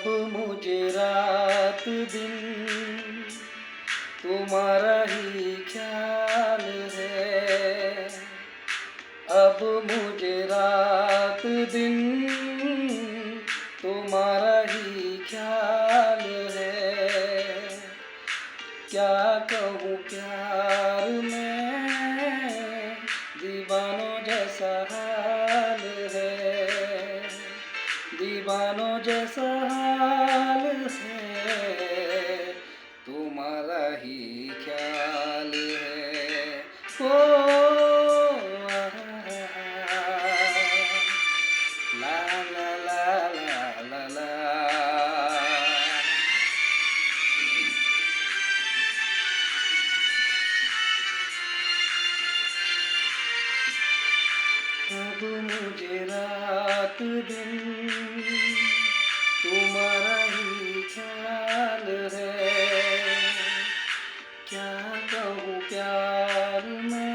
अब मुझे रात दिन तुम्हारा ही ख्याल है। अब मुझे रात दिन तुम्हारा ही ख्याल है। क्या कहूँ प्यार में दीवानों जैसा हाल है, दीवानों जैसा हाल है, तुम्हारा ही ख्याल है। ओ ला ला ला ला ला ला। अब मुझे रात दिन तुम्हारा ही ख्याल है। क्या कहूँ प्यार में